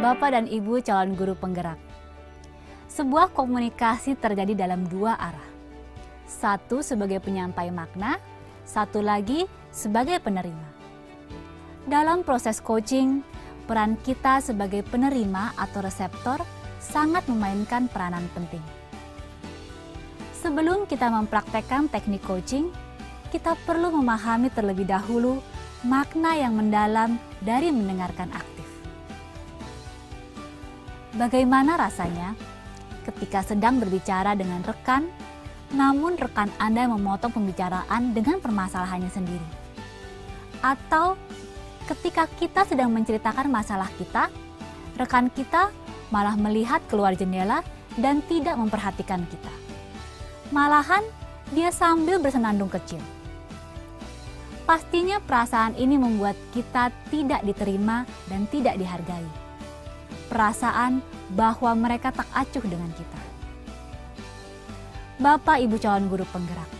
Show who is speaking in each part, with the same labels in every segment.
Speaker 1: Bapak dan Ibu calon guru penggerak. Sebuah komunikasi terjadi dalam dua arah. Satu sebagai penyampai makna, satu lagi sebagai penerima. Dalam proses coaching, peran kita sebagai penerima atau reseptor sangat memainkan peranan penting. Sebelum kita mempraktekkan teknik coaching, kita perlu memahami terlebih dahulu makna yang mendalam dari mendengarkan aktif. Bagaimana rasanya ketika sedang berbicara dengan rekan, namun rekan Anda memotong pembicaraan dengan permasalahannya sendiri? Atau ketika kita sedang menceritakan masalah kita, rekan kita malah melihat keluar jendela dan tidak memperhatikan kita. Malahan dia sambil bersenandung kecil. Pastinya perasaan ini membuat kita tidak diterima dan tidak dihargai. Perasaan bahwa mereka tak acuh dengan kita. Bapak Ibu calon guru penggerak,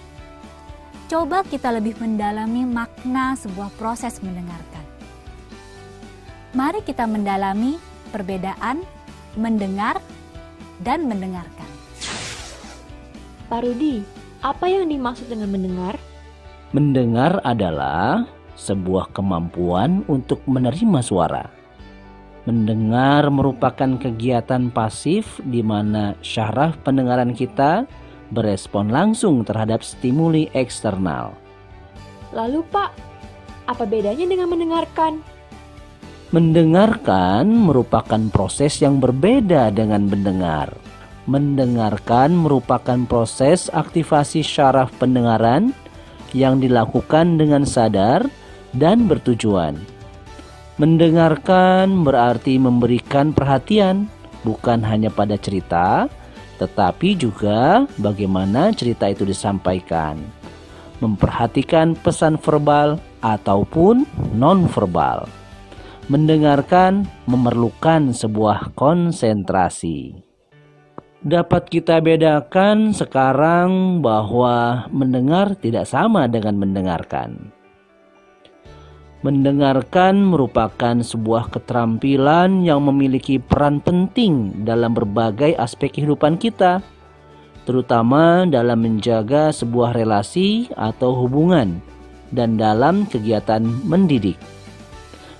Speaker 1: coba kita lebih mendalami makna sebuah proses mendengarkan. Mari kita mendalami perbedaan mendengar dan mendengarkan.
Speaker 2: Pak Rudi, apa yang dimaksud dengan mendengar?
Speaker 3: Mendengar adalah sebuah kemampuan untuk menerima suara. Mendengar merupakan kegiatan pasif di mana syaraf pendengaran kita berespon langsung terhadap stimuli eksternal.
Speaker 2: Lalu Pak, apa bedanya dengan mendengarkan?
Speaker 3: Mendengarkan merupakan proses yang berbeda dengan mendengar. Mendengarkan merupakan proses aktivasi syaraf pendengaran yang dilakukan dengan sadar dan bertujuan. Mendengarkan berarti memberikan perhatian bukan hanya pada cerita, tetapi juga bagaimana cerita itu disampaikan. Memperhatikan pesan verbal ataupun non-verbal. Mendengarkan memerlukan sebuah konsentrasi. Dapat kita bedakan sekarang bahwa mendengar tidak sama dengan mendengarkan. Mendengarkan merupakan sebuah keterampilan yang memiliki peran penting dalam berbagai aspek kehidupan kita, terutama dalam menjaga sebuah relasi atau hubungan dan dalam kegiatan mendidik.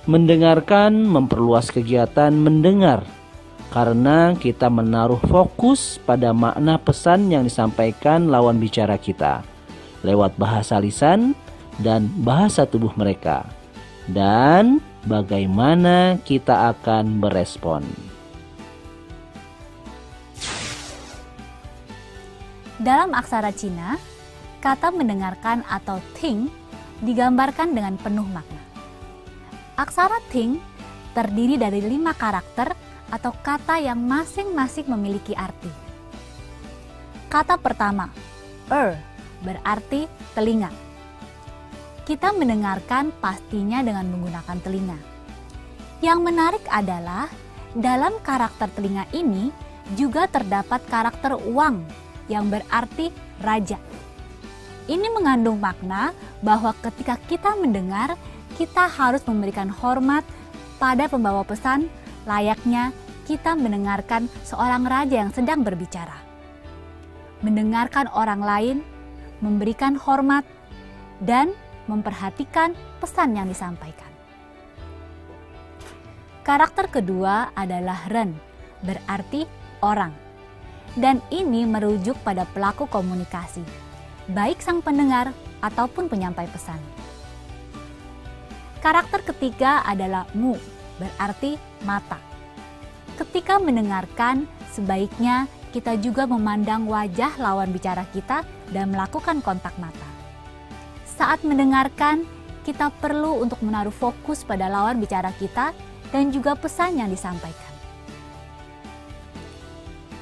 Speaker 3: Mendengarkan memperluas kegiatan mendengar karena kita menaruh fokus pada makna pesan yang disampaikan lawan bicara kita lewat bahasa lisan dan bahasa tubuh mereka. Dan bagaimana kita akan berespon.
Speaker 1: Dalam aksara Cina, kata mendengarkan atau ting digambarkan dengan penuh makna. Aksara ting terdiri dari 5 karakter atau kata yang masing-masing memiliki arti. Kata pertama, berarti telinga. Kita mendengarkan pastinya dengan menggunakan telinga. Yang menarik adalah dalam karakter telinga ini juga terdapat karakter wang yang berarti raja. Ini mengandung makna bahwa ketika kita mendengar, kita harus memberikan hormat pada pembawa pesan layaknya kita mendengarkan seorang raja yang sedang berbicara. Mendengarkan orang lain, memberikan hormat, dan memperhatikan pesan yang disampaikan. Karakter kedua adalah ren, berarti orang. Dan ini merujuk pada pelaku komunikasi, baik sang pendengar ataupun penyampai pesan. Karakter ketiga adalah mu, berarti mata. Ketika mendengarkan, sebaiknya kita juga memandang wajah lawan bicara kita dan melakukan kontak mata. Saat mendengarkan, kita perlu untuk menaruh fokus pada lawan bicara kita dan juga pesan yang disampaikan.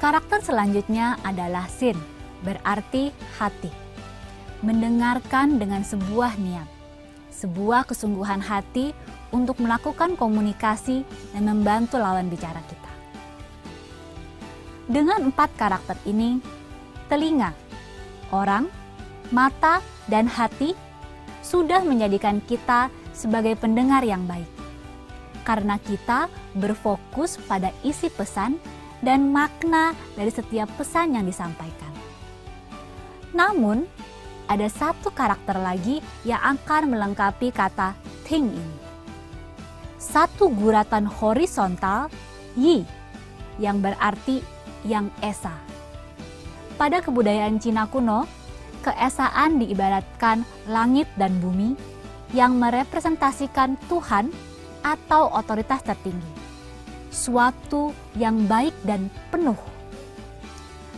Speaker 1: Karakter selanjutnya adalah sin, berarti hati. Mendengarkan dengan sebuah niat, sebuah kesungguhan hati untuk melakukan komunikasi dan membantu lawan bicara kita. Dengan 4 karakter ini, telinga, orang, mata, dan hati sudah menjadikan kita sebagai pendengar yang baik. karena kita berfokus pada isi pesan dan makna dari setiap pesan yang disampaikan. Namun, ada satu karakter lagi yang akan melengkapi kata think ini. Satu guratan horizontal, yi, yang berarti yang esa. Pada kebudayaan Cina kuno, keesaan diibaratkan langit dan bumi yang merepresentasikan Tuhan atau otoritas tertinggi, suatu yang baik dan penuh.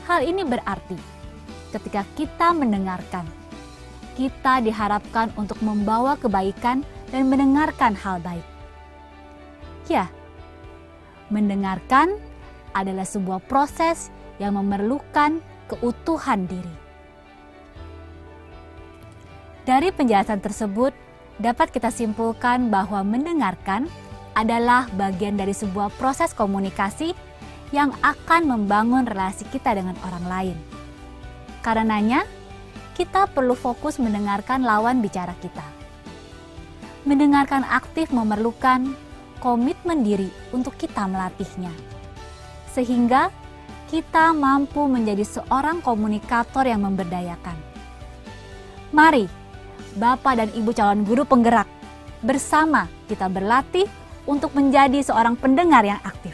Speaker 1: Hal ini berarti ketika kita mendengarkan, kita diharapkan untuk membawa kebaikan dan mendengarkan hal baik. Ya, mendengarkan adalah sebuah proses yang memerlukan keutuhan diri. Dari penjelasan tersebut, dapat kita simpulkan bahwa mendengarkan adalah bagian dari sebuah proses komunikasi yang akan membangun relasi kita dengan orang lain. Karenanya, kita perlu fokus mendengarkan lawan bicara kita. Mendengarkan aktif memerlukan komitmen diri untuk kita melatihnya, sehingga kita mampu menjadi seorang komunikator yang memberdayakan. Mari, Bapak dan Ibu calon guru penggerak, bersama kita berlatih untuk menjadi seorang pendengar yang aktif.